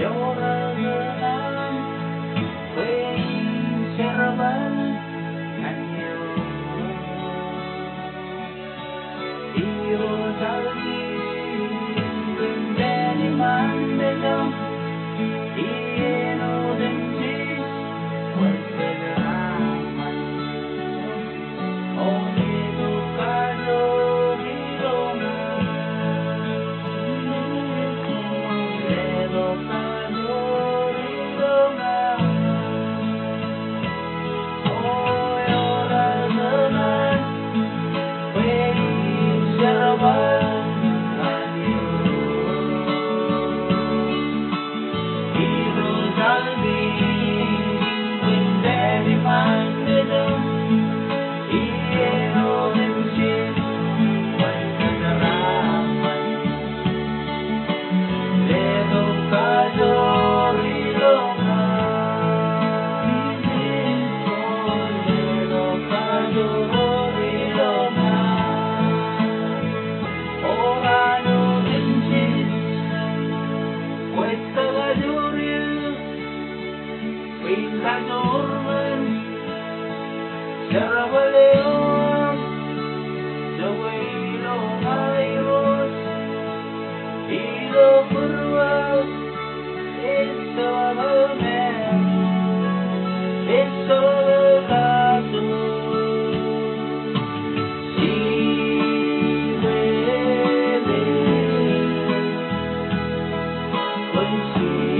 llorarán, pueden ser mal año. Heroes are living many mandam, innocent was the Raman. Only look at your hero man. La Norman, Sierra León, the way of Iros, Ido Purwas, it's all a man, it's all a caso. See where they, when she